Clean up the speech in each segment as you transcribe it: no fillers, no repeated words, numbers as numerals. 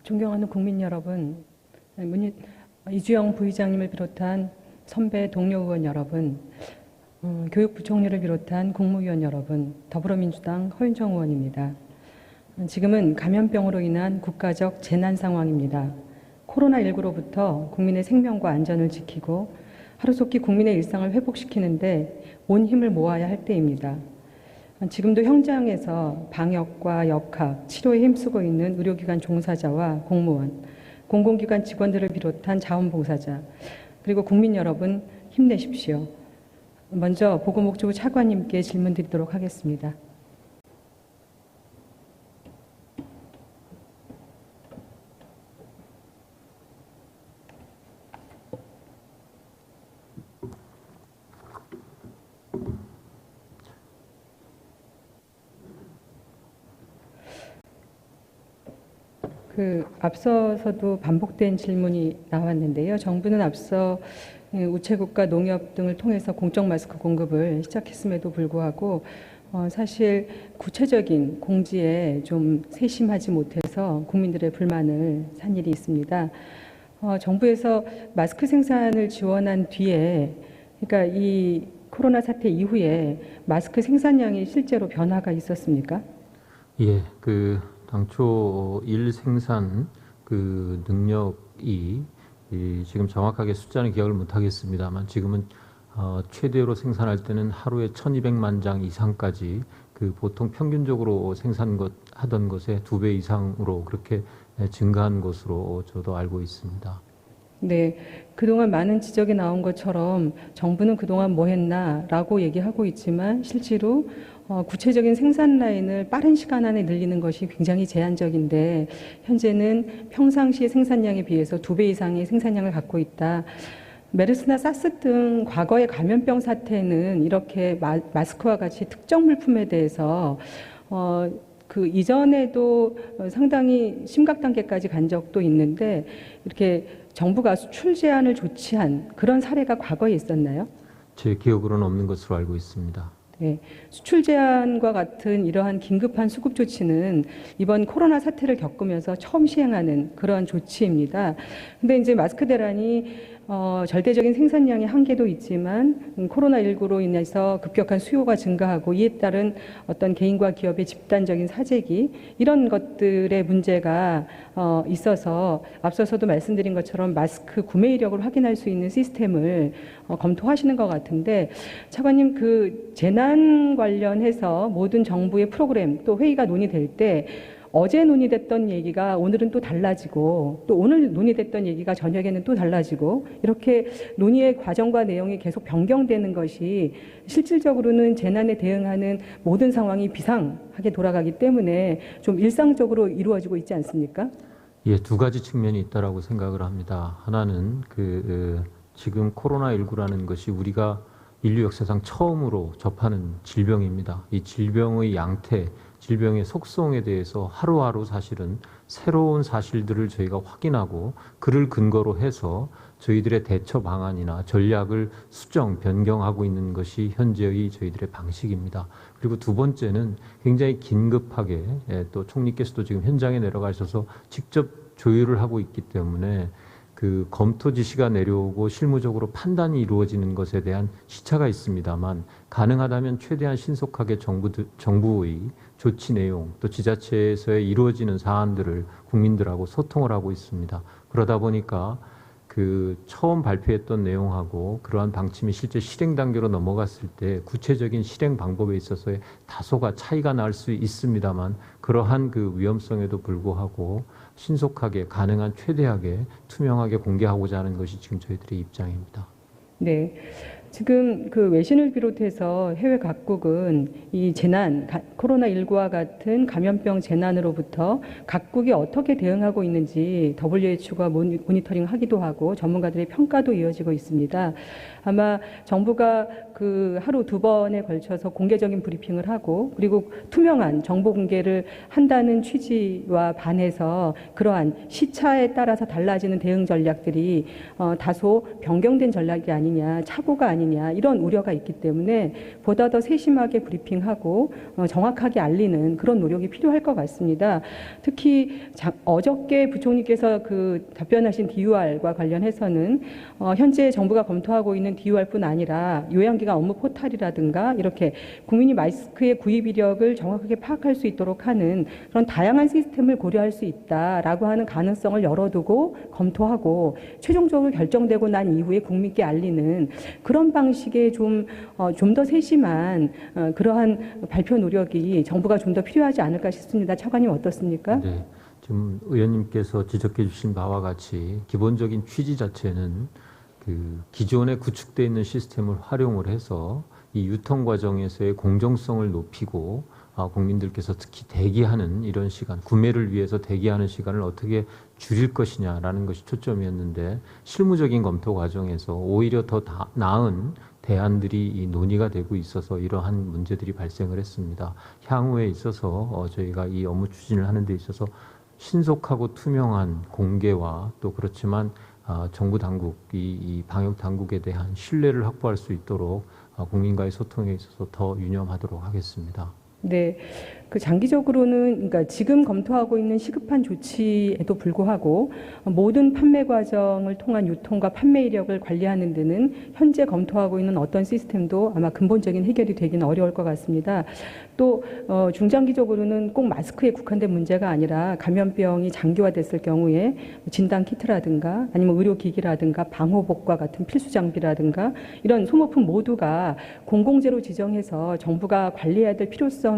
존경하는 국민 여러분, 이주영 부의장님을 비롯한 선배 동료 의원 여러분, 교육부총리를 비롯한 국무위원 여러분, 더불어민주당 허윤정 의원입니다. 지금은 감염병으로 인한 국가적 재난 상황입니다. 코로나19로부터 국민의 생명과 안전을 지키고 하루속히 국민의 일상을 회복시키는데 온 힘을 모아야 할 때입니다. 지금도 현장에서 방역과 역학, 치료에 힘쓰고 있는 의료기관 종사자와 공무원, 공공기관 직원들을 비롯한 자원봉사자, 그리고 국민 여러분 힘내십시오. 먼저 보건복지부 차관님께 질문 드리도록 하겠습니다. 앞서서도 반복된 질문이 나왔는데요. 정부는 앞서 우체국과 농협 등을 통해서 공적 마스크 공급을 시작했음에도 불구하고 사실 구체적인 공지에 좀 세심하지 못해서 국민들의 불만을 산 일이 있습니다. 정부에서 마스크 생산을 지원한 뒤에, 그러니까 이 코로나 사태 이후에 마스크 생산량이 실제로 변화가 있었습니까? 예, 당초 생산 능력이 지금 정확하게 숫자는 기억을 못 하겠습니다만 지금은 최대로 생산할 때는 하루에 1200만 장 이상까지 보통 평균적으로 하던 것의 2배 이상으로 그렇게 증가한 것으로 저도 알고 있습니다. 네, 그동안 많은 지적이 나온 것처럼 정부는 그동안 뭐 했나라고 얘기하고 있지만 실제로 구체적인 생산 라인을 빠른 시간 안에 늘리는 것이 굉장히 제한적인데 현재는 평상시 생산량에 비해서 2배 이상의 생산량을 갖고 있다. 메르스나 사스 등 과거의 감염병 사태는 이렇게 마스크와 같이 특정 물품에 대해서 이전에도 상당히 심각 단계까지 간 적도 있는데 이렇게 정부가 수출 제한을 조치한 그런 사례가 과거에 있었나요? 제 기억으로는 없는 것으로 알고 있습니다. 네, 수출 제한과 같은 이러한 긴급한 수급 조치는 이번 코로나 사태를 겪으면서 처음 시행하는 그러한 조치입니다. 근데 이제 마스크 대란이 절대적인 생산량의 한계도 있지만 코로나19로 인해서 급격한 수요가 증가하고 이에 따른 어떤 개인과 기업의 집단적인 사재기 이런 것들의 문제가 있어서 앞서서도 말씀드린 것처럼 마스크 구매 이력을 확인할 수 있는 시스템을 검토하시는 것 같은데 차관님 재난 관련해서 모든 정부의 프로그램 또 회의가 논의될 때 어제 논의됐던 얘기가 오늘은 또 달라지고 또 오늘 논의됐던 얘기가 저녁에는 또 달라지고 이렇게 논의의 과정과 내용이 계속 변경되는 것이 실질적으로는 재난에 대응하는 모든 상황이 비상하게 돌아가기 때문에 좀 일상적으로 이루어지고 있지 않습니까? 예, 두 가지 측면이 있다라고 생각을 합니다. 하나는 지금 코로나19라는 것이 우리가 인류 역사상 처음으로 접하는 질병입니다. 이 질병의 양태, 질병의 속성에 대해서 하루하루 사실은 새로운 사실들을 저희가 확인하고 그를 근거로 해서 저희들의 대처 방안이나 전략을 수정, 변경하고 있는 것이 현재의 저희들의 방식입니다. 그리고 두 번째는 굉장히 긴급하게 또 총리께서도 지금 현장에 내려가셔서 직접 조율을 하고 있기 때문에 검토 지시가 내려오고 실무적으로 판단이 이루어지는 것에 대한 시차가 있습니다만 가능하다면 최대한 신속하게 정부의 조치 내용 또 지자체에서의 이루어지는 사안들을 국민들하고 소통을 하고 있습니다. 그러다 보니까 처음 발표했던 내용하고 그러한 방침이 실제 실행 단계로 넘어갔을 때 구체적인 실행 방법에 있어서의 다소가 차이가 날 수 있습니다만 그러한 위험성에도 불구하고 신속하게 가능한 최대하게 투명하게 공개하고자 하는 것이 지금 저희들의 입장입니다. 네. 지금 외신을 비롯해서 해외 각국은 이 재난, 코로나19와 같은 감염병 재난으로부터 각국이 어떻게 대응하고 있는지 WHO가 모니터링하기도 하고 전문가들의 평가도 이어지고 있습니다. 아마 정부가 그 하루 2번에 걸쳐서 공개적인 브리핑을 하고 그리고 투명한 정보 공개를 한다는 취지와 반해서 그러한 시차에 따라서 달라지는 대응 전략들이 다소 변경된 전략이 아니냐, 착오가 아니냐 이런 우려가 있기 때문에 보다 더 세심하게 브리핑하고 정확하게 알리는 그런 노력이 필요할 것 같습니다. 특히 어저께 부총리께서 그 답변하신 DUR과 관련해서는 현재 정부가 검토하고 있는 DUR뿐 아니라 요양기관 업무 포탈이라든가 이렇게 국민이 마스크의 구입 이력을 정확하게 파악할 수 있도록 하는 그런 다양한 시스템을 고려할 수 있다라고 하는 가능성을 열어두고 검토하고 최종적으로 결정되고 난 이후에 국민께 알리는 그런 방식의 좀 더 세심한 그러한 발표 노력이 정부가 좀 더 필요하지 않을까 싶습니다. 차관님 어떻습니까? 네, 지금 의원님께서 지적해 주신 바와 같이 기본적인 취지 자체는 그 기존에 구축되어 있는 시스템을 활용을 해서 이 유통 과정에서의 공정성을 높이고 국민들께서 특히 대기하는 이런 시간, 구매를 위해서 대기하는 시간을 어떻게 줄일 것이냐라는 것이 초점이었는데 실무적인 검토 과정에서 오히려 더 나은 대안들이 논의가 되고 있어서 이러한 문제들이 발생을 했습니다. 향후에 있어서 저희가 이 업무 추진을 하는 데 있어서 신속하고 투명한 공개와 또 그렇지만 정부 당국, 이 방역 당국에 대한 신뢰를 확보할 수 있도록 국민과의 소통에 있어서 더 유념하도록 하겠습니다. 네, 그 장기적으로는 그러니까 지금 검토하고 있는 시급한 조치에도 불구하고 모든 판매 과정을 통한 유통과 판매 이력을 관리하는 데는 현재 검토하고 있는 어떤 시스템도 아마 근본적인 해결이 되기는 어려울 것 같습니다. 또 중장기적으로는 꼭 마스크에 국한된 문제가 아니라 감염병이 장기화됐을 경우에 진단 키트라든가 아니면 의료기기라든가 방호복과 같은 필수 장비라든가 이런 소모품 모두가 공공재로 지정해서 정부가 관리해야 될 필요성이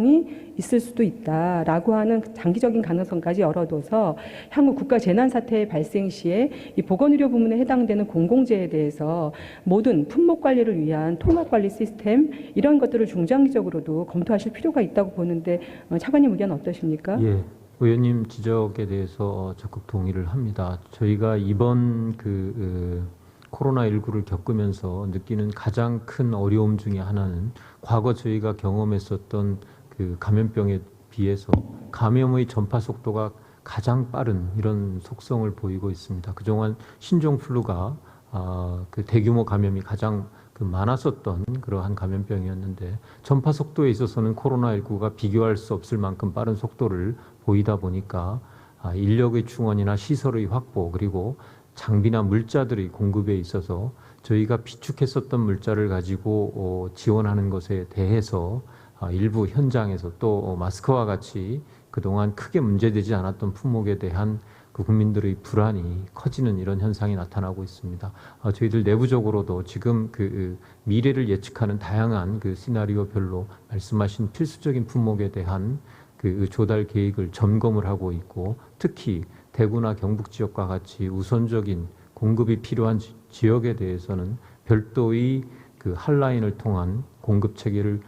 있을 수도 있다라고 하는 장기적인 가능성까지 열어둬서 향후 국가 재난 사태 발생 시에 이 보건의료 부문에 해당되는 공공재에 대해서 모든 품목 관리를 위한 통합 관리 시스템 이런 것들을 중장기적으로도 검토하실 필요가 있다고 보는데 차관님 의견 어떠십니까? 예, 의원님 지적에 대해서 적극 동의를 합니다. 저희가 이번 코로나19를 겪으면서 느끼는 가장 큰 어려움 중에 하나는 과거 저희가 경험했었던 그 감염병에 비해서 감염의 전파 속도가 가장 빠른 이런 속성을 보이고 있습니다. 그동안 신종플루가 그 대규모 감염이 가장 많았었던 그러한 감염병이었는데 전파 속도에 있어서는 코로나19가 비교할 수 없을 만큼 빠른 속도를 보이다 보니까 인력의 충원이나 시설의 확보 그리고 장비나 물자들의 공급에 있어서 저희가 비축했었던 물자를 가지고 지원하는 것에 대해서 일부 현장에서 또 마스크와 같이 그동안 크게 문제되지 않았던 품목에 대한 그 국민들의 불안이 커지는 이런 현상이 나타나고 있습니다. 저희들 내부적으로도 지금 그 미래를 예측하는 다양한 그 시나리오별로 말씀하신 필수적인 품목에 대한 그 조달 계획을 점검을 하고 있고 특히 대구나 경북 지역과 같이 우선적인 공급이 필요한 지역에 대해서는 별도의 그 핫라인을 통한 공급 체계를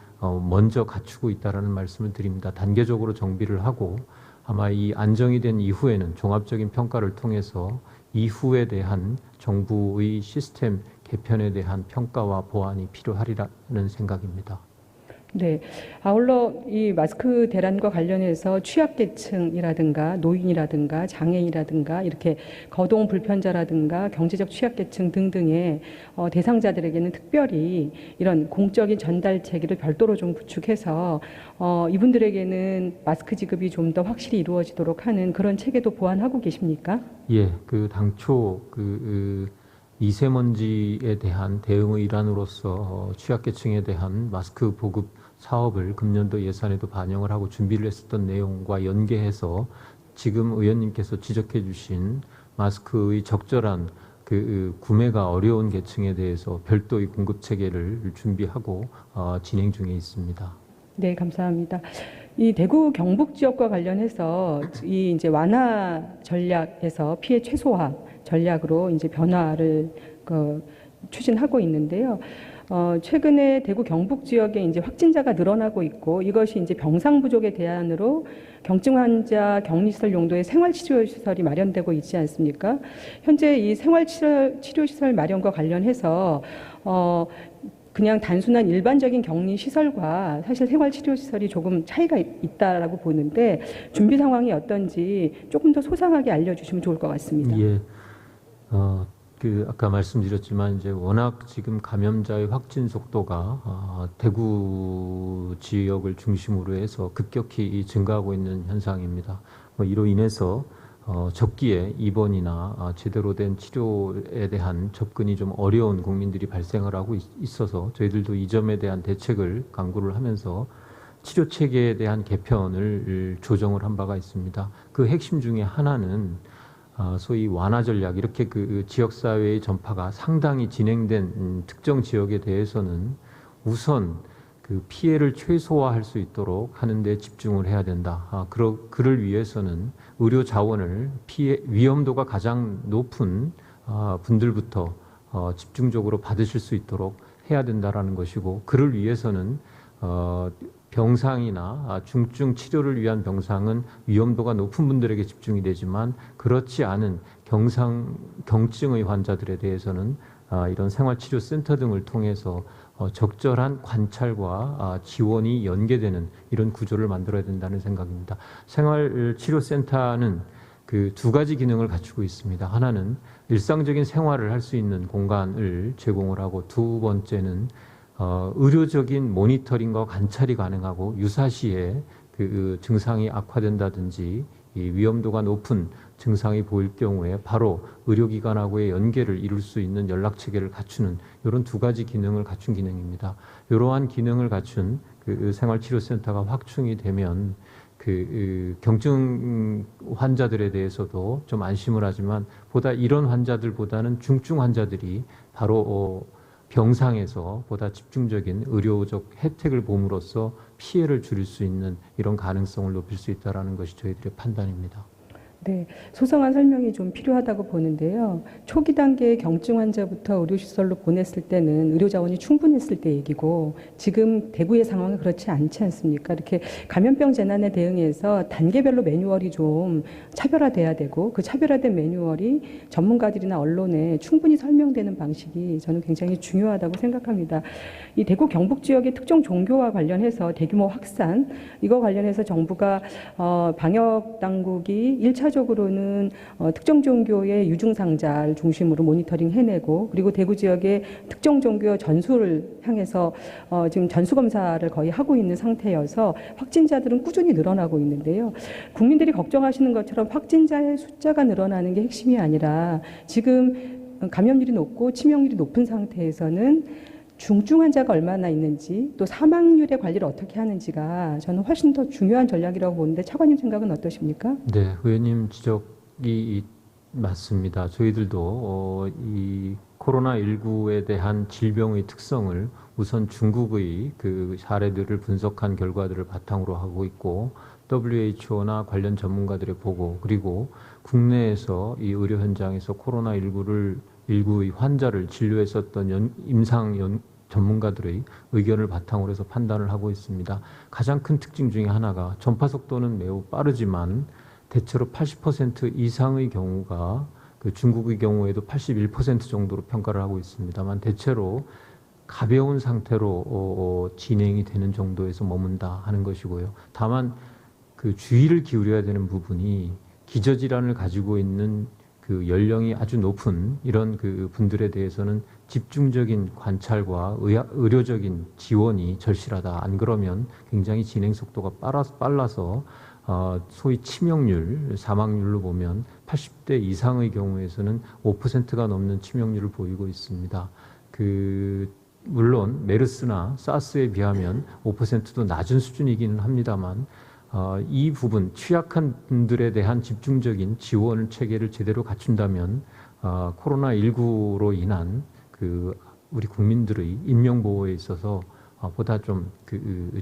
먼저 갖추고 있다라는 말씀을 드립니다. 단계적으로 정비를 하고 아마 이 안정이 된 이후에는 종합적인 평가를 통해서 이후에 대한 정부의 시스템 개편에 대한 평가와 보완이 필요하리라는 생각입니다. 네. 아울러 이 마스크 대란과 관련해서 취약계층이라든가 노인이라든가 장애인이라든가 이렇게 거동 불편자라든가 경제적 취약계층 등등의 대상자들에게는 특별히 이런 공적인 전달 체계를 별도로 좀 구축해서 이분들에게는 마스크 지급이 좀 더 확실히 이루어지도록 하는 그런 체계도 보완하고 계십니까? 예, 당초 미세먼지에 대한 대응의 일환으로서 취약계층에 대한 마스크 보급 사업을 금년도 예산에도 반영을 하고 준비를 했었던 내용과 연계해서 지금 의원님께서 지적해 주신 마스크의 적절한 구매가 어려운 계층에 대해서 별도의 공급 체계를 준비하고 진행 중에 있습니다. 네, 감사합니다. 이 대구 경북 지역과 관련해서 이 이제 완화 전략에서 피해 최소화 전략으로 이제 변화를 추진하고 있는데요. 최근에 대구 경북 지역에 이제 확진자가 늘어나고 있고 이것이 이제 병상 부족의 대안으로 경증 환자 격리시설 용도의 생활치료시설이 마련되고 있지 않습니까? 현재 이 생활치료시설 마련과 관련해서 그냥 단순한 일반적인 격리 시설과 사실 생활치료시설이 조금 차이가 있다라고 보는데 준비 상황이 어떤지 조금 더 소상하게 알려주시면 좋을 것 같습니다. 예, 아까 말씀드렸지만 이제 워낙 지금 감염자의 확진 속도가 대구 지역을 중심으로 해서 급격히 증가하고 있는 현상입니다. 이로 인해서 적기에 입원이나 제대로 된 치료에 대한 접근이 좀 어려운 국민들이 발생을 하고 있어서 저희들도 이 점에 대한 대책을 강구를 하면서 치료 체계에 대한 개편을 조정을 한 바가 있습니다. 그 핵심 중에 하나는 소위 완화 전략, 이렇게 그 지역사회의 전파가 상당히 진행된 특정 지역에 대해서는 우선 그 피해를 최소화할 수 있도록 하는 데 집중을 해야 된다. 그를 위해서는 의료 자원을 위험도가 가장 높은 분들부터 집중적으로 받으실 수 있도록 해야 된다라는 것이고, 그를 위해서는 병상이나 중증 치료를 위한 병상은 위험도가 높은 분들에게 집중이 되지만 그렇지 않은 경증의 환자들에 대해서는 이런 생활치료센터 등을 통해서 적절한 관찰과 지원이 연계되는 이런 구조를 만들어야 된다는 생각입니다. 생활치료센터는 그 두 가지 기능을 갖추고 있습니다. 하나는 일상적인 생활을 할 수 있는 공간을 제공을 하고, 두 번째는 의료적인 모니터링과 관찰이 가능하고, 유사시에 그 증상이 악화된다든지 이 위험도가 높은 증상이 보일 경우에 바로 의료기관하고의 연계를 이룰 수 있는 연락체계를 갖추는 이런 두 가지 기능을 갖춘 기능입니다. 이러한 기능을 갖춘 그 생활치료센터가 확충이 되면 경증 환자들에 대해서도 좀 안심을 하지만 보다 이런 환자들보다는 중증 환자들이 바로 병상에서 보다 집중적인 의료적 혜택을 봄으로써 피해를 줄일 수 있는 이런 가능성을 높일 수 있다는 것이 저희들의 판단입니다. 네, 소상한 설명이 좀 필요하다고 보는데요. 초기 단계의 경증 환자부터 의료시설로 보냈을 때는 의료 자원이 충분했을 때 얘기고, 지금 대구의 상황은 그렇지 않지 않습니까? 이렇게 감염병 재난에 대응해서 단계별로 매뉴얼이 좀 차별화돼야 되고, 그 차별화된 매뉴얼이 전문가들이나 언론에 충분히 설명되는 방식이 저는 굉장히 중요하다고 생각합니다. 이 대구 경북 지역의 특정 종교와 관련해서 대규모 확산, 이거 관련해서 정부가 방역 당국이 1차적으로는 특정 종교의 유증상자를 중심으로 모니터링 해내고, 그리고 대구 지역의 특정 종교 전수를 향해서 지금 전수 검사를 거의 하고 있는 상태여서 확진자들은 꾸준히 늘어나고 있는데요. 국민들이 걱정하시는 것처럼 확진자의 숫자가 늘어나는 게 핵심이 아니라, 지금 감염률이 높고 치명률이 높은 상태에서는 중증 환자가 얼마나 있는지, 또 사망률의 관리를 어떻게 하는지가 저는 훨씬 더 중요한 전략이라고 보는데, 차관님 생각은 어떠십니까? 네, 의원님 지적이 맞습니다. 저희들도 이 코로나19에 대한 질병의 특성을 우선 중국의 그 사례들을 분석한 결과들을 바탕으로 하고 있고, WHO나 관련 전문가들의 보고, 그리고 국내에서 이 의료 현장에서 코로나19의 환자를 진료했었던 임상 전문가들의 의견을 바탕으로 해서 판단을 하고 있습니다. 가장 큰 특징 중에 하나가 전파 속도는 매우 빠르지만 대체로 80% 이상의 경우가, 그 중국의 경우에도 81% 정도로 평가를 하고 있습니다만 대체로 가벼운 상태로 진행이 되는 정도에서 머문다 하는 것이고요. 다만 그 주의를 기울여야 되는 부분이 기저질환을 가지고 있는 그 연령이 아주 높은 이런 그 분들에 대해서는 집중적인 관찰과 의료적인 지원이 절실하다. 안 그러면 굉장히 진행 속도가 빨라서 소위 치명률, 사망률로 보면 80대 이상의 경우에서는 5%가 넘는 치명률을 보이고 있습니다. 물론 메르스나 사스에 비하면 5%도 낮은 수준이기는 합니다만 이 부분, 취약한 분들에 대한 집중적인 지원 체계를 제대로 갖춘다면 코로나19로 인한 우리 국민들의 인명보호에 있어서 보다 좀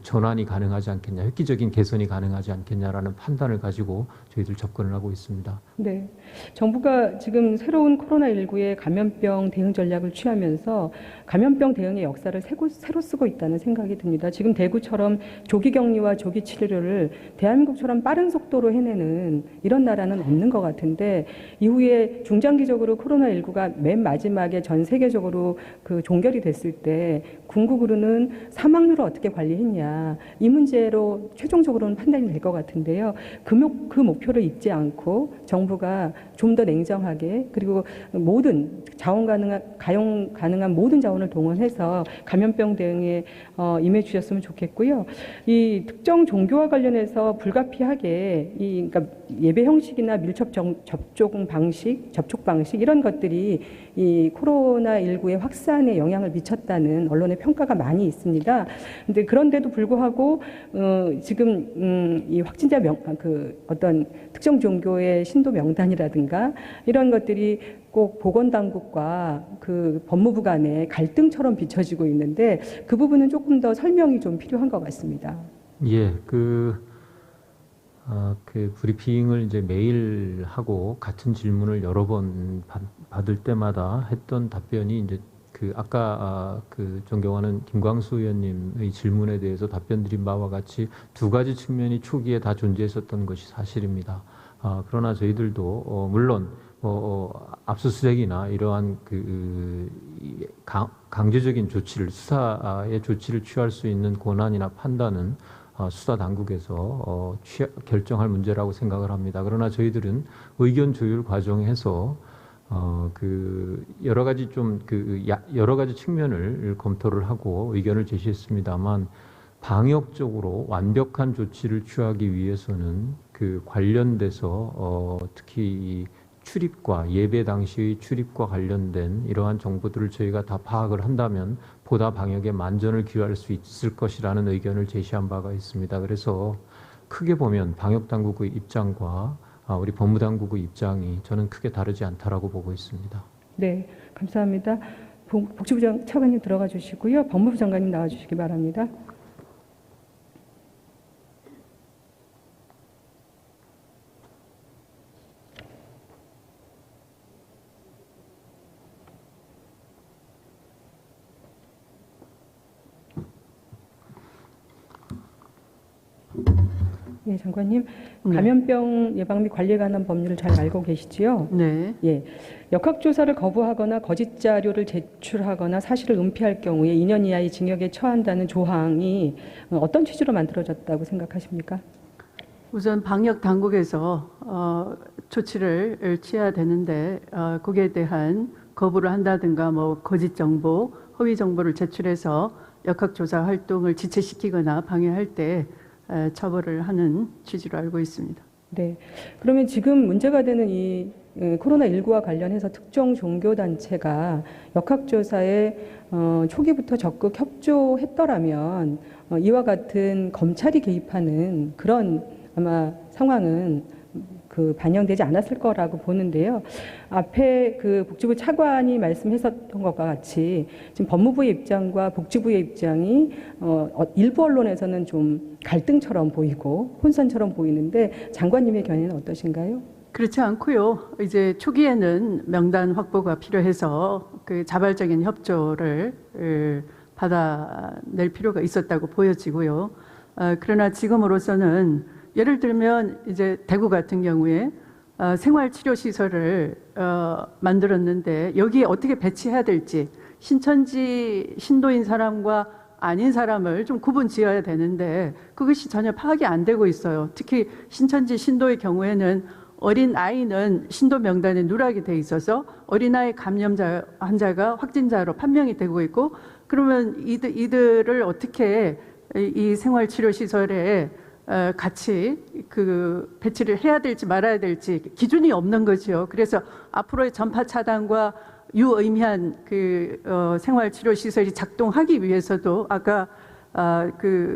전환이 가능하지 않겠냐, 획기적인 개선이 가능하지 않겠냐라는 판단을 가지고 저희들 접근을 하고 있습니다. 네. 정부가 지금 새로운 코로나19의 감염병 대응 전략을 취하면서 감염병 대응의 역사를 새로 쓰고 있다는 생각이 듭니다. 지금 대구처럼 조기 격리와 조기 치료를 대한민국처럼 빠른 속도로 해내는 이런 나라는 없는 것 같은데, 이후에 중장기적으로 코로나19가 맨 마지막에 전 세계적으로 그 종결이 됐을 때 궁극으로는 사망률을 어떻게 관리했냐, 이 문제로 최종적으로는 판단이 될 것 같은데요. 그 목표를 잊지 않고 정부가 좀 더 냉정하게, 그리고 모든 가용 가능한 모든 자원을 동원해서 감염병 대응에 임해 주셨으면 좋겠고요. 이 특정 종교와 관련해서 불가피하게 그러니까 예배 형식이나 밀접 접촉 방식 이런 것들이 이 코로나19의 확산에 영향을 미쳤다는 언론의 평가가 많이 있습니다. 근데 그런데도 불구하고 지금 이 확진자 어떤 특정 종교의 신도 명단이라든가 이런 것들이 꼭 보건당국과 그 법무부 간의 갈등처럼 비춰지고 있는데, 그 부분은 조금 더 설명이 좀 필요한 것 같습니다. 예, 그 브리핑을 이제 매일 하고 같은 질문을 여러 번 받을 때마다 했던 답변이 이제 아까 존경하는 김광수 의원님의 질문에 대해서 답변 드린 바와 같이 두 가지 측면이 초기에 다 존재했었던 것이 사실입니다. 그러나 저희들도 물론 압수수색이나 이러한 강제적인 조치를, 수사의 조치를 취할 수 있는 권한이나 판단은 수사 당국에서 결정할 문제라고 생각을 합니다. 그러나 저희들은 의견 조율 과정에서 여러 가지 여러 가지 측면을 검토를 하고 의견을 제시했습니다만, 방역적으로 완벽한 조치를 취하기 위해서는 관련돼서 특히 이 출입과 예배 당시의 출입과 관련된 이러한 정보들을 저희가 다 파악을 한다면 보다 방역에 만전을 기할 수 있을 것이라는 의견을 제시한 바가 있습니다. 그래서 크게 보면 방역 당국의 입장과 우리 법무당국의 입장이 저는 크게 다르지 않다라고 보고 있습니다. 네, 감사합니다. 복지부 차관님 들어가 주시고요. 법무부 장관님 나와 주시기 바랍니다. 네, 장관님, 감염병 예방 및 관리에 관한 법률을 잘 알고 계시지요? 네. 예. 역학조사를 거부하거나 거짓 자료를 제출하거나 사실을 은폐할 경우에 2년 이하의 징역에 처한다는 조항이 어떤 취지로 만들어졌다고 생각하십니까? 우선 방역 당국에서 조치를 취해야 되는데 거기에 대한 거부를 한다든가 거짓 정보, 허위 정보를 제출해서 역학조사 활동을 지체시키거나 방해할 때 처벌을 하는 취지로 알고 있습니다. 네. 그러면 지금 문제가 되는 이 코로나19와 관련해서 특정 종교단체가 역학조사에 초기부터 적극 협조했더라면 이와 같은 검찰이 개입하는 그런 아마 상황은 반영되지 않았을 거라고 보는데요. 앞에 복지부 차관이 말씀하셨던 것과 같이 지금 법무부의 입장과 복지부의 입장이 일부 언론에서는 좀 갈등처럼 보이고 혼선처럼 보이는데, 장관님의 견해는 어떠신가요? 그렇지 않고요. 이제 초기에는 명단 확보가 필요해서 자발적인 협조를 받아낼 필요가 있었다고 보여지고요. 그러나 지금으로서는 예를 들면 이제 대구 같은 경우에 생활치료시설을 만들었는데 여기에 어떻게 배치해야 될지, 신천지 신도인 사람과 아닌 사람을 좀 구분 지어야 되는데 그것이 전혀 파악이 안 되고 있어요. 특히 신천지 신도의 경우에는 어린 아이는 신도 명단에 누락이 돼 있어서 어린아이 감염자 환자가 확진자로 판명이 되고 있고, 그러면 이들을 어떻게 이 생활치료시설에 같이 배치를 해야 될지 말아야 될지 기준이 없는 거죠. 그래서 앞으로의 전파 차단과 유의미한 생활치료시설이 작동하기 위해서도 아까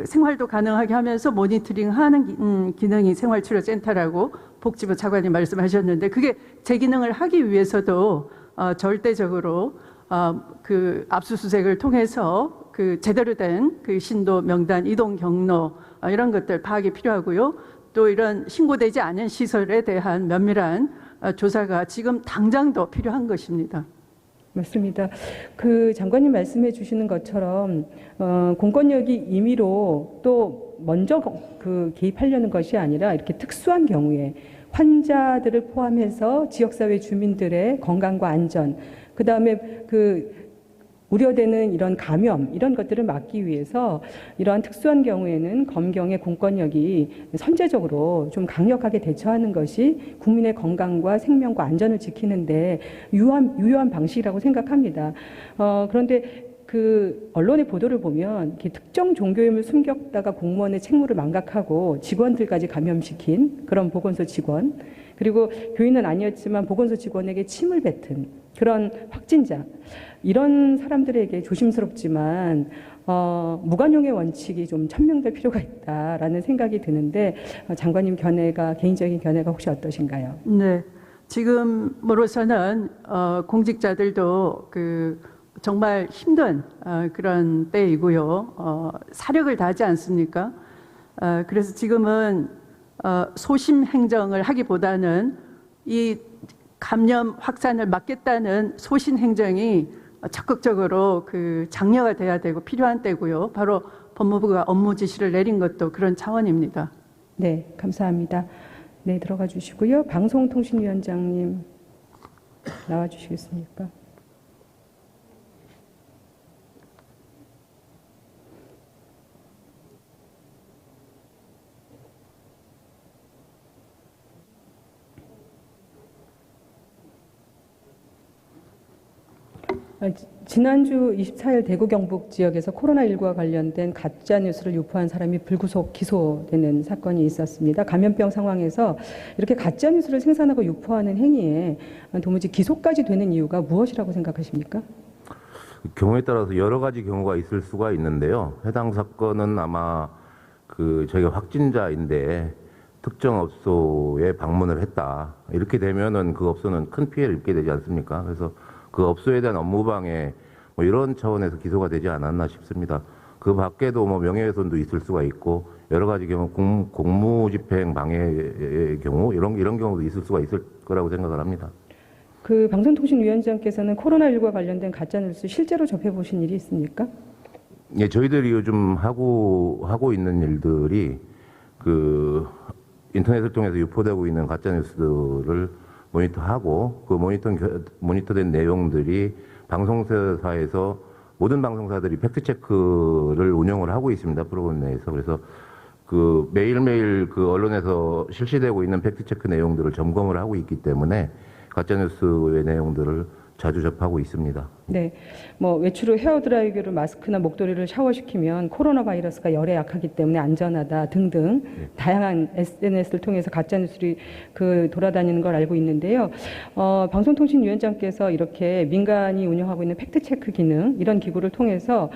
생활도 가능하게 하면서 모니터링하는 기능이 생활치료센터라고 복지부 차관이 말씀하셨는데, 그게 제 기능을 하기 위해서도 절대적으로 압수수색을 통해서 그 제대로 된 그 신도 명단, 이동 경로 이런 것들 파악이 필요하고요. 또 이런 신고되지 않은 시설에 대한 면밀한 조사가 지금 당장도 필요한 것입니다. 맞습니다. 그 장관님 말씀해 주시는 것처럼 공권력이 임의로 또 먼저 그 개입하려는 것이 아니라 이렇게 특수한 경우에 환자들을 포함해서 지역사회 주민들의 건강과 안전, 그 다음에 그 우려되는 이런 감염 이런 것들을 막기 위해서 이러한 특수한 경우에는 검경의 공권력이 선제적으로 좀 강력하게 대처하는 것이 국민의 건강과 생명과 안전을 지키는데 유효한 방식이라고 생각합니다. 그런데 그 언론의 보도를 보면 이렇게 특정 종교임을 숨겼다가 공무원의 책무를 망각하고 직원들까지 감염시킨 그런 보건소 직원, 그리고 교인은 아니었지만 보건소 직원에게 침을 뱉은 그런 확진자, 이런 사람들에게 조심스럽지만 무관용의 원칙이 좀 천명될 필요가 있다라는 생각이 드는데 장관님 견해가, 개인적인 견해가 혹시 어떠신가요? 네, 지금으로서는 공직자들도 그 정말 힘든 그런 때이고요. 사력을 다하지 않습니까? 그래서 지금은 소심 행정을 하기보다는 이 감염 확산을 막겠다는 소신 행정이 적극적으로 그 장려가 돼야 되고 필요한 때고요. 바로 법무부가 업무 지시를 내린 것도 그런 차원입니다. 네, 감사합니다. 네, 들어가 주시고요. 방송통신위원장님 나와 주시겠습니까? 지난주 24일 대구 경북 지역에서 코로나19와 관련된 가짜 뉴스를 유포한 사람이 불구속 기소되는 사건이 있었습니다. 감염병 상황에서 이렇게 가짜 뉴스를 생산하고 유포하는 행위에 도무지 기소까지 되는 이유가 무엇이라고 생각하십니까? 경우에 따라서 여러 가지 경우가 있을 수가 있는데요. 해당 사건은 아마 그 저희가 확진자인데 특정 업소에 방문을 했다. 이렇게 되면은 그 업소는 큰 피해를 입게 되지 않습니까? 그래서 그 업소에 대한 업무방해 뭐 이런 차원에서 기소가 되지 않았나 싶습니다. 그 밖에도 뭐 명예훼손도 있을 수가 있고 여러 가지 경우 공무집행 방해의 경우 이런 경우도 있을 수가 있을 거라고 생각을 합니다. 그 방송통신위원장께서는 코로나19와 관련된 가짜뉴스 실제로 접해보신 일이 있습니까? 예, 저희들이 요즘 하고 있는 일들이 그 인터넷을 통해서 유포되고 있는 가짜뉴스들을 모니터하고 그 모니터된 내용들이 방송사에서 모든 방송사들이 팩트체크를 운영을 하고 있습니다. 프로그램 내에서. 그래서 그 매일매일 그 언론에서 실시되고 있는 팩트체크 내용들을 점검을 하고 있기 때문에 가짜뉴스의 내용들을 자주 접하고 있습니다. 네, 뭐 외출 후 헤어드라이기로 마스크나 목도리를 샤워시키면 코로나 바이러스가 열에 약하기 때문에 안전하다 등등 다양한 SNS를 통해서 가짜 뉴스들이 그 돌아다니는 걸 알고 있는데요. 방송통신위원장께서 이렇게 민간이 운영하고 있는 팩트 체크 기능 이런 기구를 통해서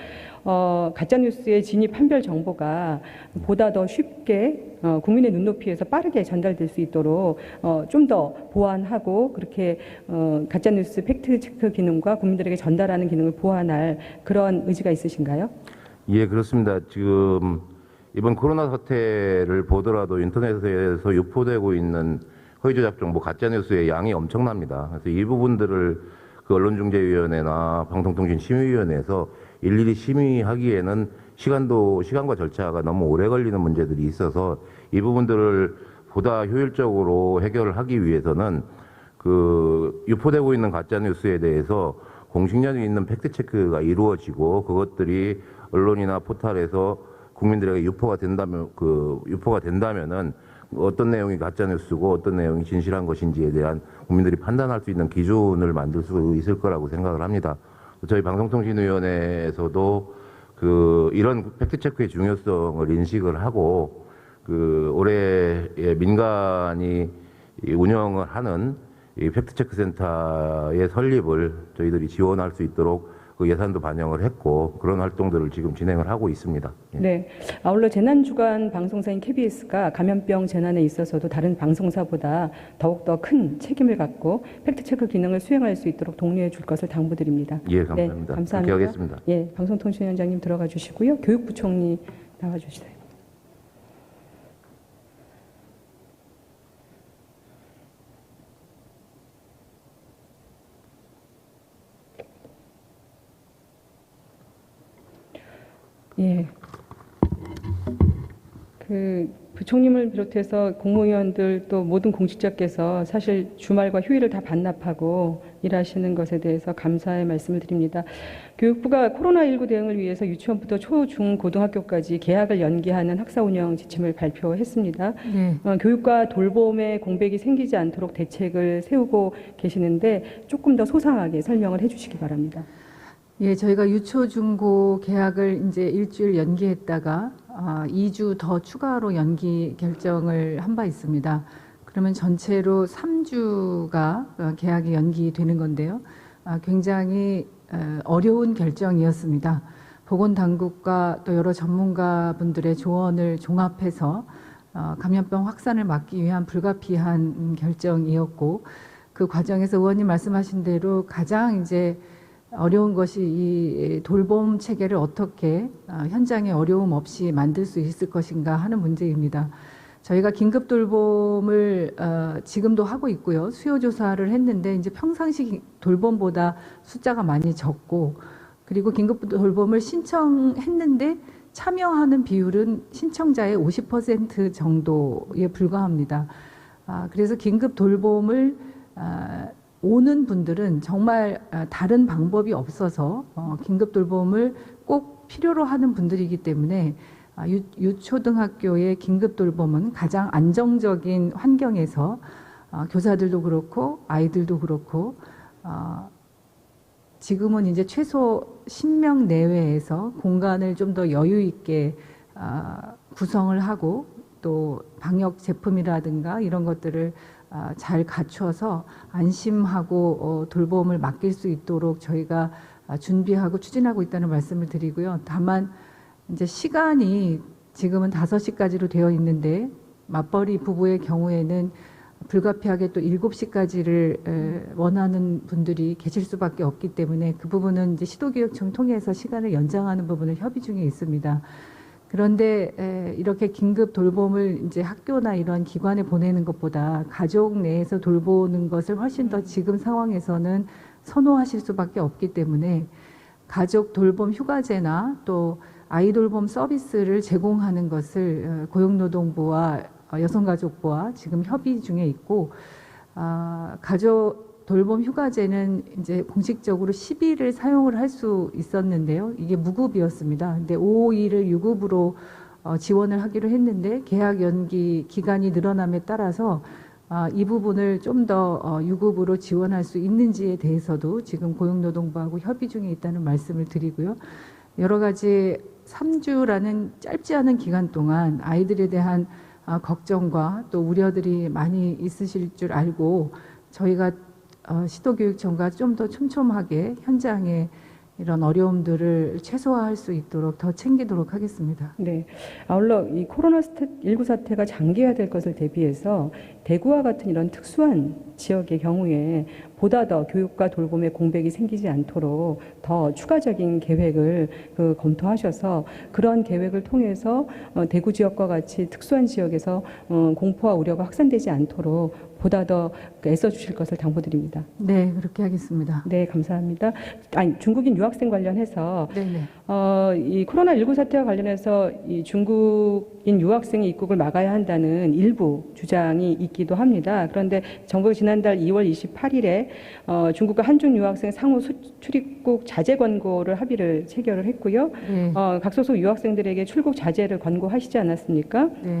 가짜 뉴스의 진입 판별 정보가 보다 더 쉽게 국민의 눈높이에서 빠르게 전달될 수 있도록 좀 더 보완하고 그렇게 가짜 뉴스 팩트 체크 기능과 국민들에게 전달하는 기능을 보완할 그런 의지가 있으신가요? 예, 그렇습니다. 지금 이번 코로나 사태를 보더라도 인터넷에서 유포되고 있는 허위조작 정보, 가짜뉴스의 양이 엄청납니다. 그래서 이 부분들을 그 언론중재위원회나 방송통신심의위원회에서 일일이 심의하기에는 시간과 절차가 너무 오래 걸리는 문제들이 있어서 이 부분들을 보다 효율적으로 해결을 하기 위해서는 그 유포되고 있는 가짜뉴스에 대해서 공식력 있는 팩트체크가 이루어지고 그것들이 언론이나 포털에서 국민들에게 유포가 된다면은 어떤 내용이 가짜뉴스고 어떤 내용이 진실한 것인지에 대한 국민들이 판단할 수 있는 기준을 만들 수 있을 거라고 생각을 합니다. 저희 방송통신위원회에서도 그 이런 팩트체크의 중요성을 인식을 하고 그 올해 민간이 운영을 하는 이 팩트체크 센터의 설립을 저희들이 지원할 수 있도록 그 예산도 반영을 했고 그런 활동들을 지금 진행을 하고 있습니다. 예. 네. 아울러 재난주간 방송사인 KBS가 감염병 재난에 있어서도 다른 방송사보다 더욱더 큰 책임을 갖고 팩트체크 기능을 수행할 수 있도록 독려해 줄 것을 당부드립니다. 예, 감사합니다. 네, 그렇게 감사합니다. 하겠습니다. 예, 방송통신위원장님 들어가 주시고요. 교육부총리 나와 주시세요. 예. 그 부총님을 비롯해서 공무위원들 또 모든 공직자께서 사실 주말과 휴일을 다 반납하고 일하시는 것에 대해서 감사의 말씀을 드립니다. 교육부가 코로나19 대응을 위해서 유치원부터 초, 중, 고등학교까지 개학을 연기하는 학사 운영 지침을 발표했습니다. 네. 교육과 돌봄의 공백이 생기지 않도록 대책을 세우고 계시는데 조금 더 소상하게 설명을 해주시기 바랍니다. 예, 저희가 유초, 중고 개학을 이제 일주일 연기했다가 2주 더 추가로 연기 결정을 한 바 있습니다. 그러면 전체로 3주가 개학이 연기되는 건데요. 굉장히 어려운 결정이었습니다. 보건당국과 또 여러 전문가분들의 조언을 종합해서 감염병 확산을 막기 위한 불가피한 결정이었고 그 과정에서 의원님 말씀하신 대로 가장 이제 어려운 것이 이 돌봄 체계를 어떻게 현장에 어려움 없이 만들 수 있을 것인가 하는 문제입니다. 저희가 긴급 돌봄을 지금도 하고 있고요. 수요 조사를 했는데 이제 평상시 돌봄보다 숫자가 많이 적고 그리고 긴급 돌봄을 신청했는데 참여하는 비율은 신청자의 50% 정도에 불과합니다. 그래서 긴급 돌봄을 오는 분들은 정말 다른 방법이 없어서 긴급 돌봄을 꼭 필요로 하는 분들이기 때문에 유초등학교의 긴급 돌봄은 가장 안정적인 환경에서 교사들도 그렇고 아이들도 그렇고 지금은 이제 최소 10명 내외에서 공간을 좀 더 여유 있게 구성을 하고 또 방역 제품이라든가 이런 것들을 잘 갖춰서 안심하고 돌봄을 맡길 수 있도록 저희가 준비하고 추진하고 있다는 말씀을 드리고요. 다만 이제 시간이 지금은 5시까지로 되어 있는데 맞벌이 부부의 경우에는 불가피하게 또 7시까지를 원하는 분들이 계실 수밖에 없기 때문에 그 부분은 이제 시도교육청 통해서 시간을 연장하는 부분을 협의 중에 있습니다. 그런데 이렇게 긴급 돌봄을 이제 학교나 이런 기관에 보내는 것보다 가족 내에서 돌보는 것을 훨씬 더 지금 상황에서는 선호하실 수밖에 없기 때문에 가족 돌봄 휴가제나 또 아이 돌봄 서비스를 제공하는 것을 고용노동부와 여성가족부와 지금 협의 중에 있고 가족 돌봄 휴가제는 이제 공식적으로 10일을 사용을 할 수 있었는데요. 이게 무급이었습니다. 근데 5일을 유급으로 지원을 하기로 했는데 계약 연기 기간이 늘어남에 따라서 이 부분을 좀 더 유급으로 지원할 수 있는지에 대해서도 지금 고용노동부하고 협의 중에 있다는 말씀을 드리고요. 여러 가지 3주라는 짧지 않은 기간 동안 아이들에 대한 걱정과 또 우려들이 많이 있으실 줄 알고 저희가 시도교육청과 좀 더 촘촘하게 현장에 이런 어려움들을 최소화할 수 있도록 더 챙기도록 하겠습니다. 네. 아울러 이 코로나19 사태가 장기화될 것을 대비해서 대구와 같은 이런 특수한 지역의 경우에 보다 더 교육과 돌봄의 공백이 생기지 않도록 더 추가적인 계획을 검토하셔서 그런 계획을 통해서 대구 지역과 같이 특수한 지역에서 공포와 우려가 확산되지 않도록 보다 더 애써 주실 것을 당부드립니다. 네, 그렇게 하겠습니다. 네, 감사합니다. 중국인 유학생 관련해서 네네. 이 코로나19 사태와 관련해서 이 중국인 유학생의 입국을 막아야 한다는 일부 주장이 있기도 합니다. 그런데 정부가 지난달 2월 28일에 중국과 한중 유학생 상호 출입국 자제 권고를 합의를 체결을 했고요. 네. 각 소속 유학생들에게 출국 자제를 권고하시지 않았습니까? 네.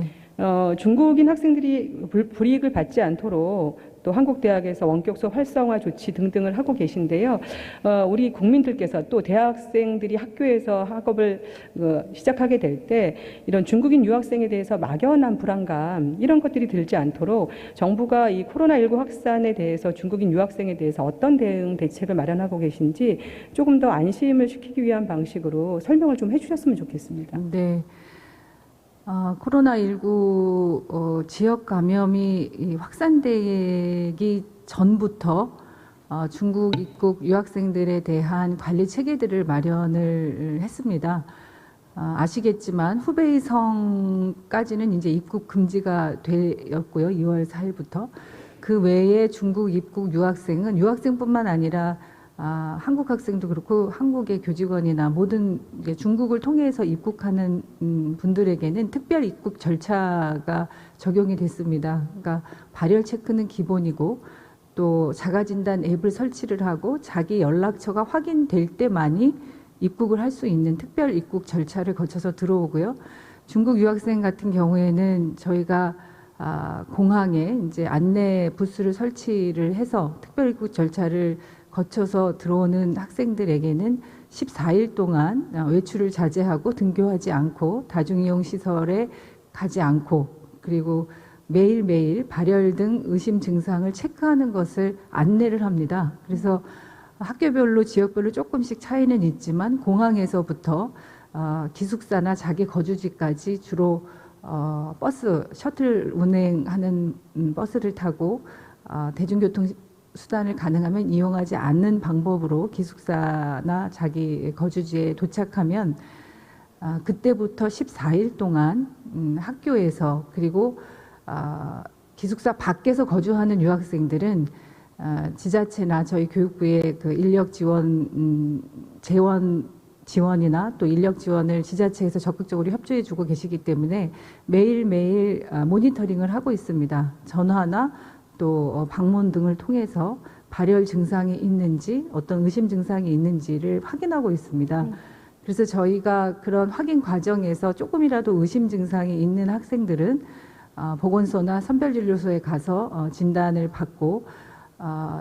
중국인 학생들이 불이익을 받지 않도록 또 한국 대학에서 원격 수업 활성화 조치 등등을 하고 계신데요. 우리 국민들께서 또 대학생들이 학교에서 학업을 시작하게 될 때 이런 중국인 유학생에 대해서 막연한 불안감 이런 것들이 들지 않도록 정부가 이 코로나19 확산에 대해서 중국인 유학생에 대해서 어떤 대응 대책을 마련하고 계신지 조금 더 안심을 시키기 위한 방식으로 설명을 좀 해주셨으면 좋겠습니다. 네. 코로나19 지역 감염이 확산되기 전부터 중국 입국 유학생들에 대한 관리 체계들을 마련을 했습니다. 아시겠지만 후베이성까지는 이제 입국 금지가 되었고요. 2월 4일부터. 그 외에 중국 입국 유학생은 유학생뿐만 아니라 한국 학생도 그렇고 한국의 교직원이나 모든 중국을 통해서 입국하는 분들에게는 특별 입국 절차가 적용이 됐습니다. 그러니까 발열 체크는 기본이고 또 자가진단 앱을 설치를 하고 자기 연락처가 확인될 때만이 입국을 할 수 있는 특별 입국 절차를 거쳐서 들어오고요. 중국 유학생 같은 경우에는 저희가 공항에 이제 안내 부스를 설치를 해서 특별 입국 절차를 거쳐서 들어오는 학생들에게는 14일 동안 외출을 자제하고 등교하지 않고 다중이용 시설에 가지 않고 그리고 매일매일 발열 등 의심 증상을 체크하는 것을 안내를 합니다. 그래서 학교별로 지역별로 조금씩 차이는 있지만 공항에서부터 기숙사나 자기 거주지까지 주로 버스, 셔틀 운행하는 버스를 타고 대중교통 수단을 가능하면 이용하지 않는 방법으로 기숙사나 자기 거주지에 도착하면 그때부터 14일 동안 학교에서 그리고 기숙사 밖에서 거주하는 유학생들은 지자체나 저희 교육부의 그 인력 지원이나 또 인력 지원을 지자체에서 적극적으로 협조해 주고 계시기 때문에 매일매일 모니터링을 하고 있습니다. 전화나 또 방문 등을 통해서 발열 증상이 있는지 어떤 의심 증상이 있는지를 확인하고 있습니다. 그래서 저희가 그런 확인 과정에서 조금이라도 의심 증상이 있는 학생들은 보건소나 선별진료소에 가서 진단을 받고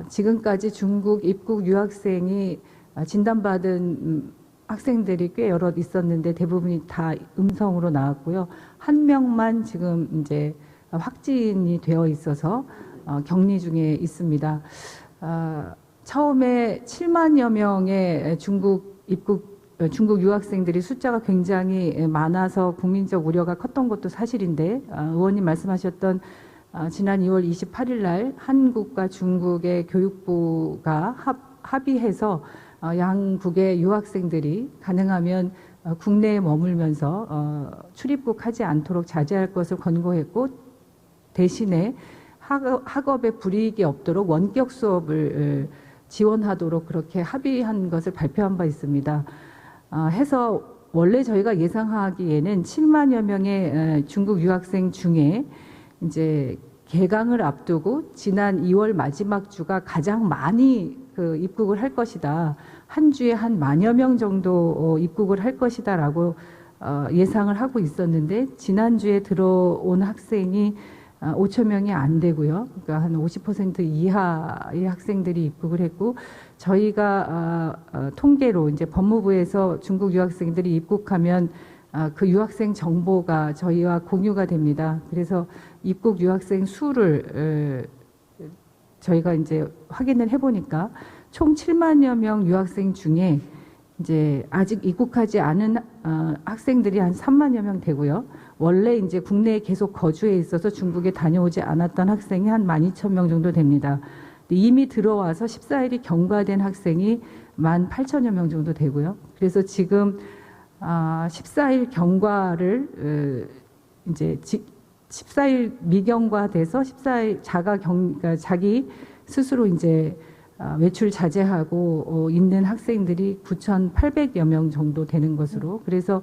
지금까지 중국 입국 유학생이 진단받은 학생들이 꽤 여럿 있었는데 대부분이 다 음성으로 나왔고요. 한 명만 지금 이제 확진이 되어 있어서 격리 중에 있습니다. 처음에 7만여 명의 중국 유학생들이 숫자가 굉장히 많아서 국민적 우려가 컸던 것도 사실인데 의원님 말씀하셨던 지난 2월 28일 날 한국과 중국의 교육부가 합의해서 양국의 유학생들이 가능하면 국내에 머물면서 출입국하지 않도록 자제할 것을 권고했고 대신에 학업에 불이익이 없도록 원격 수업을 지원하도록 그렇게 합의한 것을 발표한 바 있습니다. 해서 원래 저희가 예상하기에는 7만여 명의 중국 유학생 중에 이제 개강을 앞두고 지난 2월 마지막 주가 가장 많이 입국을 할 것이다. 한 주에 한 만여 명 정도 입국을 할 것이다라고 예상을 하고 있었는데 지난주에 들어온 학생이 5천 명이 안 되고요. 그러니까 한 50% 이하의 학생들이 입국을 했고 저희가 통계로 이제 법무부에서 중국 유학생들이 입국하면 그 유학생 정보가 저희와 공유가 됩니다. 그래서 입국 유학생 수를 저희가 이제 확인을 해보니까 총 7만여 명 유학생 중에 이제 아직 입국하지 않은 학생들이 한 3만여 명 되고요. 원래 이제 국내에 계속 거주해 있어서 중국에 다녀오지 않았던 학생이 한 12,000명 정도 됩니다. 이미 들어와서 14일이 경과된 학생이 18,000여 명 정도 되고요. 그래서 지금 14일 경과를 이제 14일 미경과돼서 14일 그러니까 자기 스스로 이제 외출 자제하고 있는 학생들이 9,800여 명 정도 되는 것으로 그래서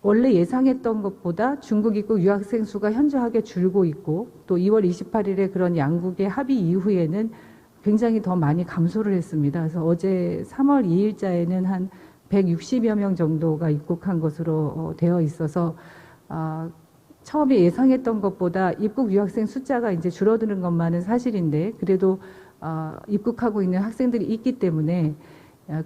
원래 예상했던 것보다 중국 입국 유학생 수가 현저하게 줄고 있고 또 2월 28일에 그런 양국의 합의 이후에는 굉장히 더 많이 감소를 했습니다. 그래서 어제 3월 2일자에는 한 160여 명 정도가 입국한 것으로 되어 있어서 처음에 예상했던 것보다 입국 유학생 숫자가 이제 줄어드는 것만은 사실인데 그래도 입국하고 있는 학생들이 있기 때문에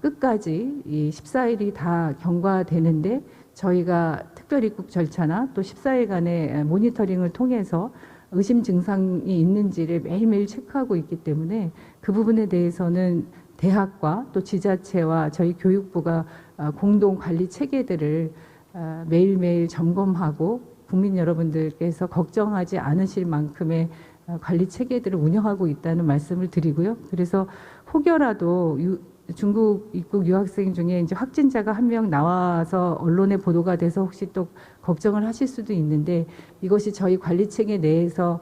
끝까지 이 14일이 다 경과되는데 저희가 특별 입국 절차나 또 14일간의 모니터링을 통해서 의심 증상이 있는지를 매일매일 체크하고 있기 때문에 그 부분에 대해서는 대학과 또 지자체와 저희 교육부가 공동 관리 체계들을 매일매일 점검하고 국민 여러분들께서 걱정하지 않으실 만큼의 관리 체계들을 운영하고 있다는 말씀을 드리고요. 그래서 혹여라도 중국 입국 유학생 중에 이제 확진자가 한 명 나와서 언론에 보도가 돼서 혹시 또 걱정을 하실 수도 있는데 이것이 저희 관리 체계 내에서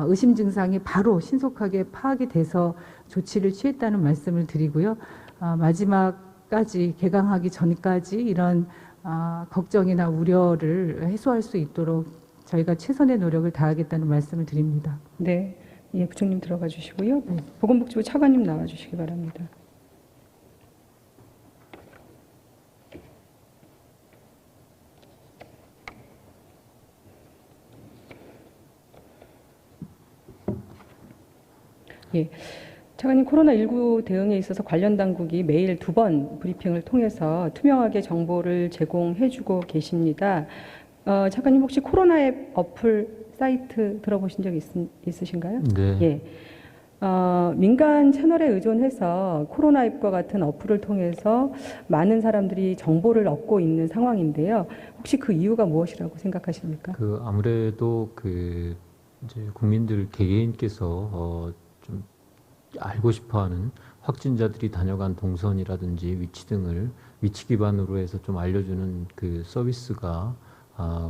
의심 증상이 바로 신속하게 파악이 돼서 조치를 취했다는 말씀을 드리고요. 마지막까지 개강하기 전까지 이런 걱정이나 우려를 해소할 수 있도록 저희가 최선의 노력을 다하겠다는 말씀을 드립니다. 네, 예, 부총님 들어가 주시고요. 보건복지부 차관님 나와 주시기 바랍니다. 예. 차관님, 코로나19 대응에 있어서 관련 당국이 매일 2번 브리핑을 통해서 투명하게 정보를 제공해주고 계십니다. 차관님, 혹시 코로나 앱 어플 사이트 들어보신 적 있으신가요? 네. 예. 민간 채널에 의존해서 코로나 앱과 같은 어플을 통해서 많은 사람들이 정보를 얻고 있는 상황인데요. 혹시 그 이유가 무엇이라고 생각하십니까? 아무래도 이제 국민들 개개인께서 좀 알고 싶어하는 확진자들이 다녀간 동선이라든지 위치 등을 위치 기반으로 해서 좀 알려주는 그 서비스가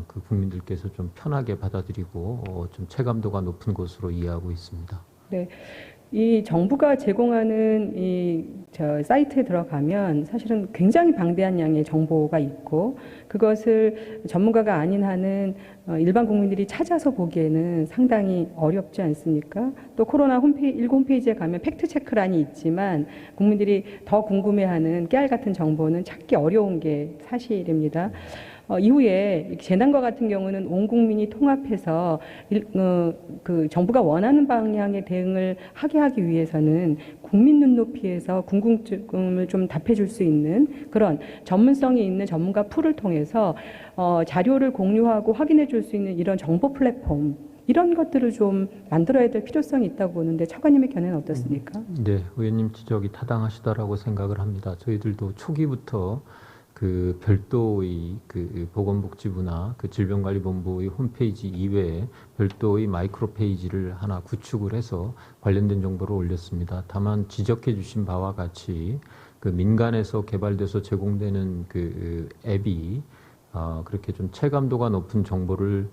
그 국민들께서 좀 편하게 받아들이고 좀 체감도가 높은 것으로 이해하고 있습니다. 네. 이 정부가 제공하는 저 사이트에 들어가면 사실은 굉장히 방대한 양의 정보가 있고 그것을 전문가가 아닌 한은 일반 국민들이 찾아서 보기에는 상당히 어렵지 않습니까? 또 코로나 19 홈페이지에 가면 팩트 체크란이 있지만 국민들이 더 궁금해하는 깨알 같은 정보는 찾기 어려운 게 사실입니다. 이후에 재난과 같은 경우는 온 국민이 통합해서 그 정부가 원하는 방향의 대응을 하기 위해서는 국민 눈높이에서 궁금증을 좀 답해줄 수 있는 그런 전문성이 있는 전문가 풀을 통해서 자료를 공유하고 확인해 줄 수 있는 이런 정보 플랫폼 이런 것들을 좀 만들어야 될 필요성이 있다고 보는데 차관님의 견해는 어떻습니까? 네, 의원님 지적이 타당하시다라고 생각을 합니다. 저희들도 초기부터 그 별도의 그 보건복지부나 그 질병관리본부의 홈페이지 이외에 별도의 마이크로 페이지를 하나 구축을 해서 관련된 정보를 올렸습니다. 다만 지적해 주신 바와 같이 그 민간에서 개발돼서 제공되는 그 앱이 그렇게 좀 체감도가 높은 정보를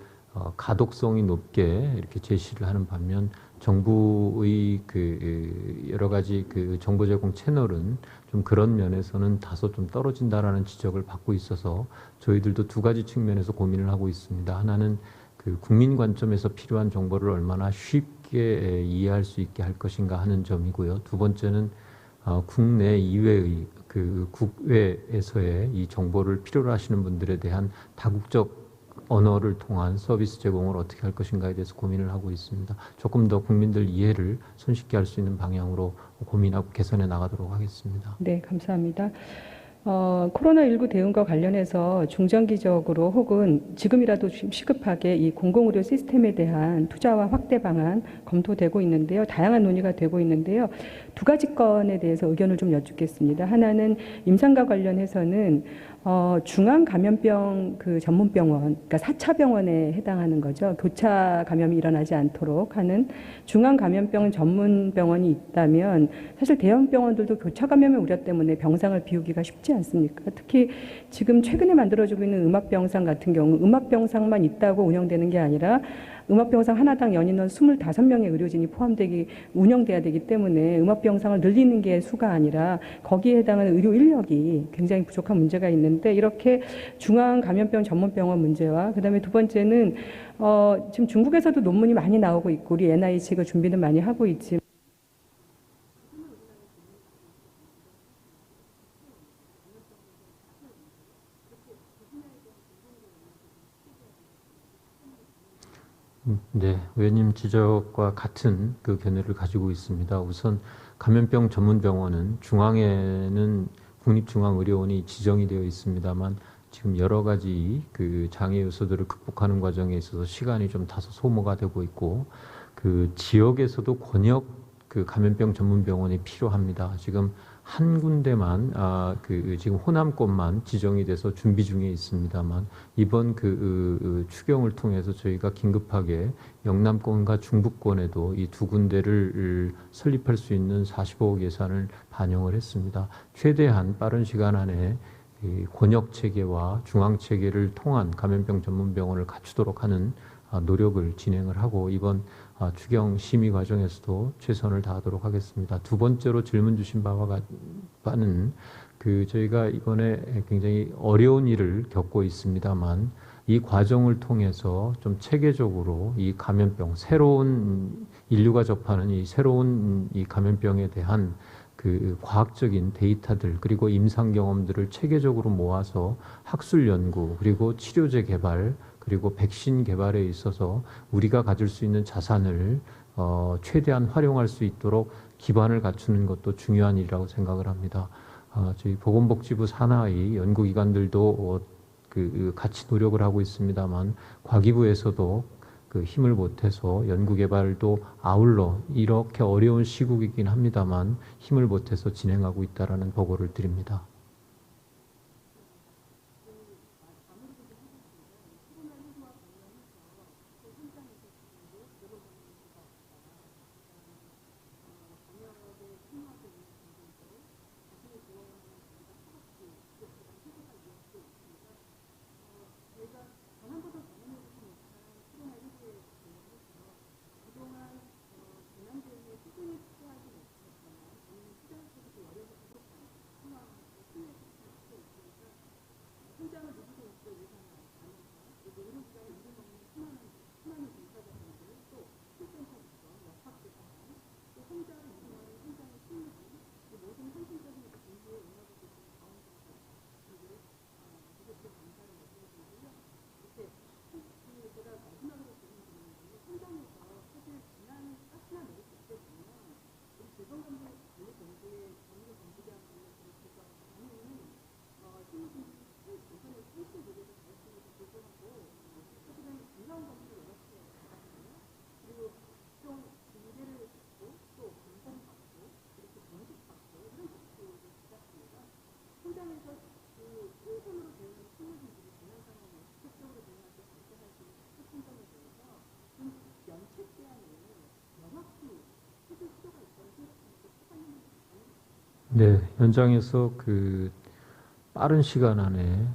가독성이 높게 이렇게 제시를 하는 반면 정부의 그 여러 가지 그 정보 제공 채널은 좀 그런 면에서는 다소 좀 떨어진다라는 지적을 받고 있어서 저희들도 두 가지 측면에서 고민을 하고 있습니다. 하나는 그 국민 관점에서 필요한 정보를 얼마나 쉽게 이해할 수 있게 할 것인가 하는 점이고요. 두 번째는 국내 이외의 그 국외에서의 이 정보를 필요로 하시는 분들에 대한 다국적 언어를 통한 서비스 제공을 어떻게 할 것인가에 대해서 고민을 하고 있습니다. 조금 더 국민들 이해를 손쉽게 할 수 있는 방향으로 고민하고 개선해 나가도록 하겠습니다. 네, 감사합니다. 코로나19 대응과 관련해서 중장기적으로 혹은 지금이라도 좀 시급하게 이 공공의료 시스템에 대한 투자와 확대 방안 검토되고 있는데요. 다양한 논의가 되고 있는데요. 두 가지 건에 대해서 의견을 좀 여쭙겠습니다. 하나는 임상과 관련해서는 중앙 감염병 그 전문병원, 그러니까 4차 병원에 해당하는 거죠. 교차 감염이 일어나지 않도록 하는 중앙 감염병 전문병원이 있다면 사실 대형 병원들도 교차 감염의 우려 때문에 병상을 비우기가 쉽지 않습니까? 특히 지금 최근에 만들어지고 있는 음압병상 같은 경우 음압병상만 있다고 운영되는 게 아니라 음압병상 하나당 연인원 25명의 의료진이 운영돼야 되기 때문에 음압병상을 늘리는 게 수가 아니라 거기에 해당하는 의료 인력이 굉장히 부족한 문제가 있는데 이렇게 중앙 감염병 전문병원 문제와 그다음에 두 번째는 지금 중국에서도 논문이 많이 나오고 있고 우리 NIH가 준비는 많이 하고 있지만 네, 의원님 지적과 같은 그 견해를 가지고 있습니다. 우선 감염병 전문병원은 중앙에는 국립중앙의료원이 지정이 되어 있습니다만 지금 여러 가지 그 장애 요소들을 극복하는 과정에 있어서 시간이 좀 다소 소모가 되고 있고 그 지역에서도 권역 그 감염병 전문병원이 필요합니다. 지금 한 군데만 지금 호남권만 지정이 돼서 준비 중에 있습니다만 이번 추경을 통해서 저희가 긴급하게 영남권과 중부권에도 이 두 군데를 설립할 수 있는 45억 예산을 반영을 했습니다. 최대한 빠른 시간 안에 이 권역 체계와 중앙 체계를 통한 감염병 전문병원을 갖추도록 하는 노력을 진행을 하고 이번 추경 심의 과정에서도 최선을 다하도록 하겠습니다. 두 번째로 질문 주신 바는 저희가 이번에 굉장히 어려운 일을 겪고 있습니다만 이 과정을 통해서 좀 체계적으로 이 감염병, 새로운 인류가 접하는 이 새로운 이 감염병에 대한 그 과학적인 데이터들 그리고 임상 경험들을 체계적으로 모아서 학술 연구 그리고 치료제 개발 그리고 백신 개발에 있어서 우리가 가질 수 있는 자산을 최대한 활용할 수 있도록 기반을 갖추는 것도 중요한 일이라고 생각을 합니다. 저희 보건복지부 산하의 연구기관들도 같이 노력을 하고 있습니다만 과기부에서도 그 힘을 보태서 연구개발도 아울러 이렇게 어려운 시국이긴 합니다만 힘을 보태서 진행하고 있다라는 보고를 드립니다. 네, 현장에서 빠른 시간 안에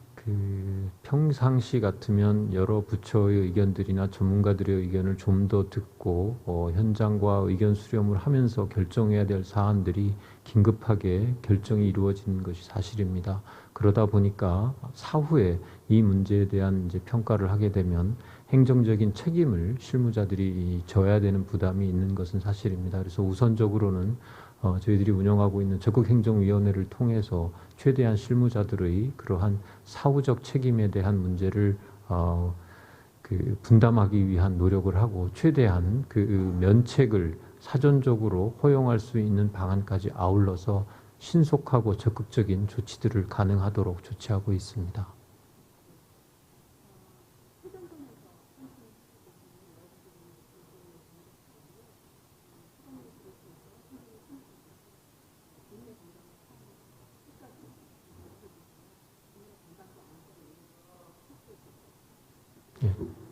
평상시 같으면 여러 부처의 의견들이나 전문가들의 의견을 좀 더 듣고 현장과 의견 수렴을 하면서 결정해야 될 사안들이 긴급하게 결정이 이루어지는 것이 사실입니다. 그러다 보니까 사후에 이 문제에 대한 이제 평가를 하게 되면 행정적인 책임을 실무자들이 져야 되는 부담이 있는 것은 사실입니다. 그래서 우선적으로는 저희들이 운영하고 있는 적극행정위원회를 통해서 최대한 실무자들의 그러한 사후적 책임에 대한 문제를 분담하기 위한 노력을 하고 최대한 면책을 사전적으로 허용할 수 있는 방안까지 아울러서 신속하고 적극적인 조치들을 가능하도록 조치하고 있습니다. 예.